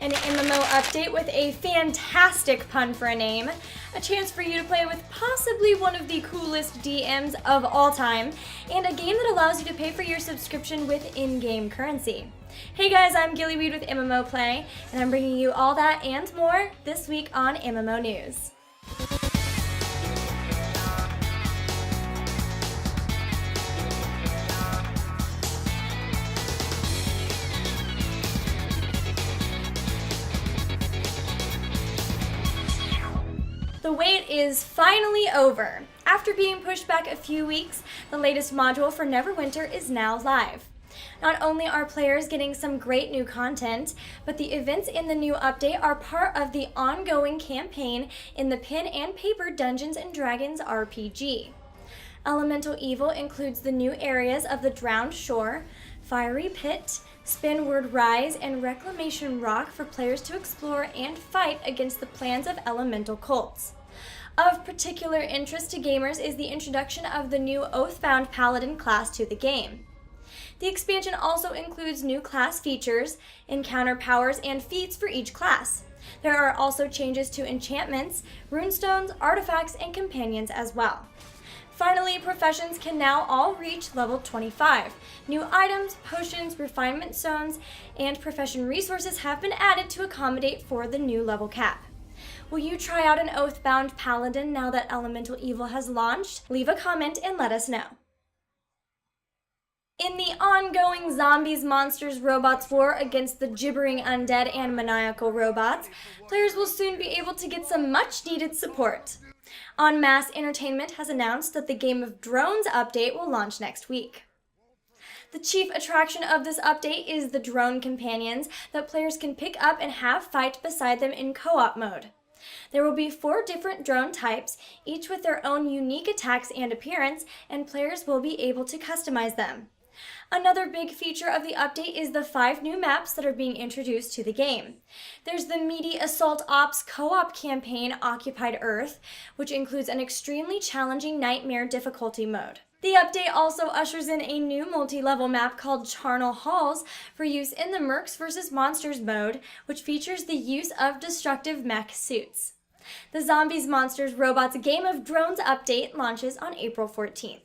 An MMO update with a fantastic pun for a name, a chance for you to play with possibly one of the coolest DMs of all time, and a game that allows you to pay for your subscription with in-game currency. Hey guys, I'm Gillyweed with MMO Play, and I'm bringing you all that and more this week on MMO News. The wait is finally over. After being pushed back a few weeks, the latest module for Neverwinter is now live. Not only are players getting some great new content, but the events in the new update are part of the ongoing campaign in the Pen and Paper Dungeons & Dragons RPG. Elemental Evil includes the new areas of the Drowned Shore, Fiery Pit, Spinward Rise, and Reclamation Rock for players to explore and fight against the plans of elemental cults. Of particular interest to gamers is the introduction of the new Oathbound Paladin class to the game. The expansion also includes new class features, encounter powers, and feats for each class. There are also changes to enchantments, runestones, artifacts, and companions as well. Finally, professions can now all reach level 25. New items, potions, refinement zones, and profession resources have been added to accommodate for the new level cap. Will you try out an Oathbound Paladin now that Elemental Evil has launched? Leave a comment and let us know. In the ongoing Zombies, Monsters, Robots war against the gibbering undead and maniacal robots, players will soon be able to get some much-needed support. En Masse Entertainment has announced that the Game of Drones update will launch next week. The chief attraction of this update is the drone companions that players can pick up and have fight beside them in co-op mode. There will be 4 different drone types, each with their own unique attacks and appearance, and players will be able to customize them. Another big feature of the update is the 5 new maps that are being introduced to the game. There's the meaty Assault Ops co-op campaign Occupied Earth, which includes an extremely challenging nightmare difficulty mode. The update also ushers in a new multi-level map called Charnel Halls for use in the Mercs vs. Monsters mode, which features the use of destructive mech suits. The Zombies, Monsters, Robots Game of Drones update launches on April 14th.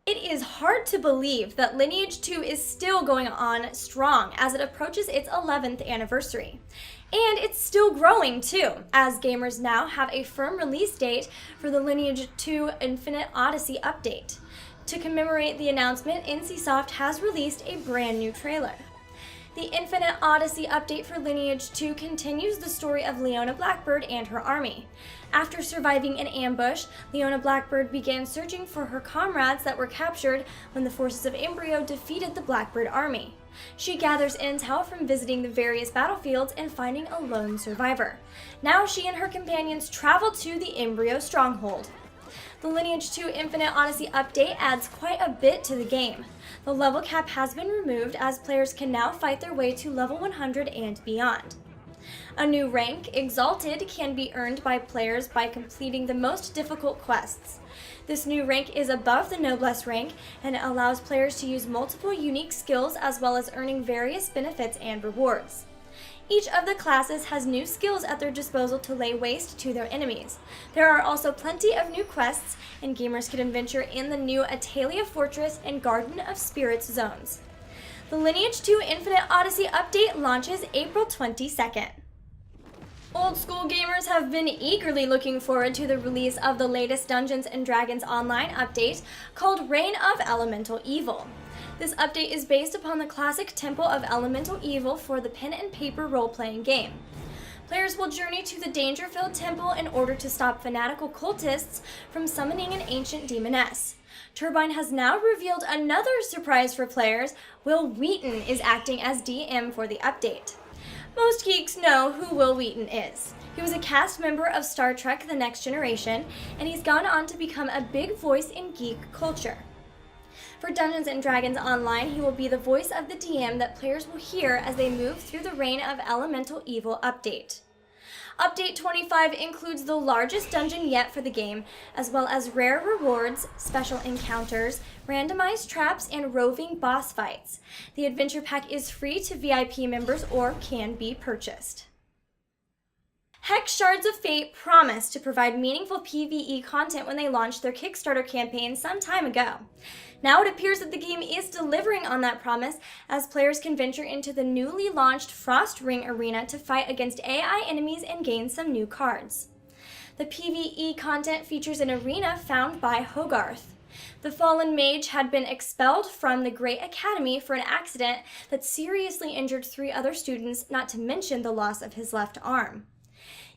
It is hard to believe that Lineage 2 is still going on strong as it approaches its 11th anniversary. And it's still growing too, as gamers now have a firm release date for the Lineage 2 Infinite Odyssey update. To commemorate the announcement, NCSoft has released a brand new trailer. The Infinite Odyssey update for Lineage 2 continues the story of Leona Blackbird and her army. After surviving an ambush, Leona Blackbird began searching for her comrades that were captured when the forces of Embryo defeated the Blackbird army. She gathers intel from visiting the various battlefields and finding a lone survivor. Now she and her companions travel to the Embryo stronghold. The Lineage 2 Infinite Odyssey update adds quite a bit to the game. The level cap has been removed as players can now fight their way to level 100 and beyond. A new rank, Exalted, can be earned by players by completing the most difficult quests. This new rank is above the Noblesse rank and it allows players to use multiple unique skills as well as earning various benefits and rewards. Each of the classes has new skills at their disposal to lay waste to their enemies. There are also plenty of new quests, and gamers can adventure in the new Atalia Fortress and Garden of Spirits zones. The Lineage 2 Infinite Odyssey update launches April 22nd. Old school gamers have been eagerly looking forward to the release of the latest Dungeons & Dragons Online update called Reign of Elemental Evil. This update is based upon the classic Temple of Elemental Evil for the pen and paper role-playing game. Players will journey to the danger-filled temple in order to stop fanatical cultists from summoning an ancient demoness. Turbine has now revealed another surprise for players. Will Wheaton is acting as DM for the update. Most geeks know who Will Wheaton is. He was a cast member of Star Trek: The Next Generation, and he's gone on to become a big voice in geek culture. For Dungeons & Dragons Online, he will be the voice of the DM that players will hear as they move through the Reign of Elemental Evil update. Update 25 includes the largest dungeon yet for the game, as well as rare rewards, special encounters, randomized traps, and roving boss fights. The adventure pack is free to VIP members or can be purchased. Heck, Shards of Fate promised to provide meaningful PvE content when they launched their Kickstarter campaign some time ago. Now it appears that the game is delivering on that promise, as players can venture into the newly launched Frost Ring Arena to fight against AI enemies and gain some new cards. The PvE content features an arena found by Hogarth. The fallen mage had been expelled from the Great Academy for an accident that seriously injured 3 other students, not to mention the loss of his left arm.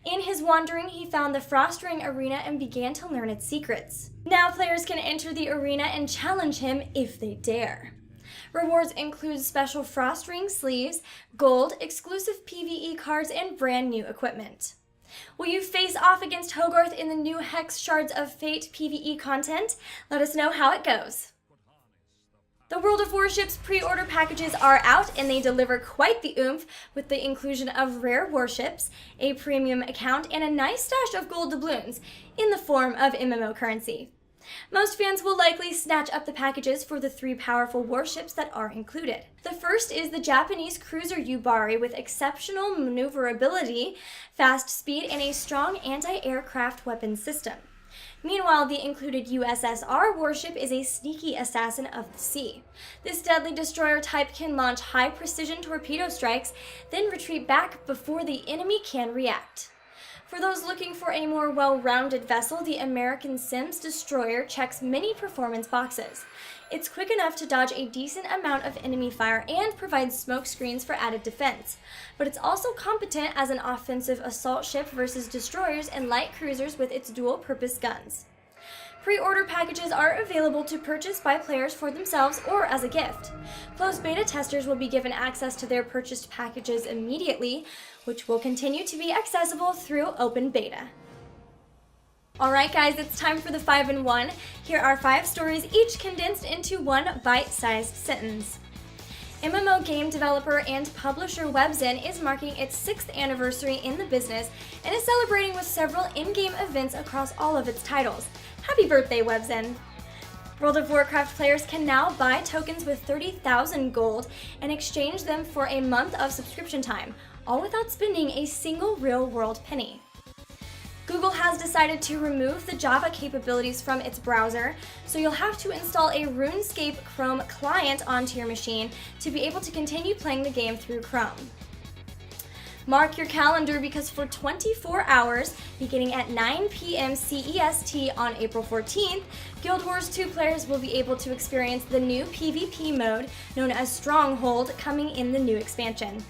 In his wandering, he found the Frost Ring Arena and began to learn its secrets. Now players can enter the arena and challenge him if they dare. Rewards include special Frost Ring sleeves, gold, exclusive PvE cards, and brand new equipment. Will you face off against Hogarth in the new Hex Shards of Fate PvE content? Let us know how it goes. The World of Warships pre-order packages are out, and they deliver quite the oomph with the inclusion of rare warships, a premium account, and a nice stash of gold doubloons in the form of MMO currency. Most fans will likely snatch up the packages for the 3 powerful warships that are included. The first is the Japanese cruiser Yubari with exceptional maneuverability, fast speed, and a strong anti-aircraft weapons system. Meanwhile, the included USSR warship is a sneaky assassin of the sea. This deadly destroyer type can launch high-precision torpedo strikes, then retreat back before the enemy can react. For those looking for a more well-rounded vessel, the American Sims destroyer checks many performance boxes. It's quick enough to dodge a decent amount of enemy fire and provides smoke screens for added defense, but it's also competent as an offensive assault ship versus destroyers and light cruisers with its dual-purpose guns. Pre-order packages are available to purchase by players for themselves or as a gift. Closed beta testers will be given access to their purchased packages immediately, which will continue to be accessible through open beta. Alright guys, it's time for the 5-in-1. Here are 5 stories, each condensed into one bite-sized sentence. MMO game developer and publisher Webzen is marking its 6th anniversary in the business and is celebrating with several in-game events across all of its titles. Happy birthday, Webzen! World of Warcraft players can now buy tokens with 30,000 gold and exchange them for a month of subscription time, all without spending a single real-world penny. Google has decided to remove the Java capabilities from its browser, so you'll have to install a RuneScape Chrome client onto your machine to be able to continue playing the game through Chrome. Mark your calendar, because for 24 hours, beginning at 9 p.m. CEST on April 14th, Guild Wars 2 players will be able to experience the new PvP mode known as Stronghold coming in the new expansion.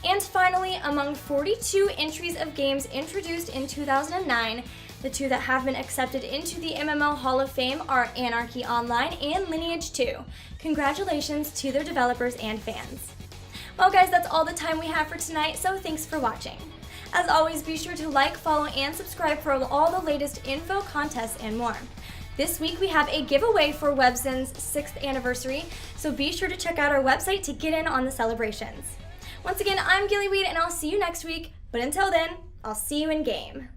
And finally, among 42 entries of games introduced in 2009, the 2 that have been accepted into the MMO Hall of Fame are Anarchy Online and Lineage 2. Congratulations to their developers and fans. Well guys, that's all the time we have for tonight, so thanks for watching. As always, be sure to like, follow, and subscribe for all the latest info, contests, and more. This week we have a giveaway for Webzen's 6th anniversary, so be sure to check out our website to get in on the celebrations. Once again, I'm Gillyweed, and I'll see you next week, but until then, I'll see you in game.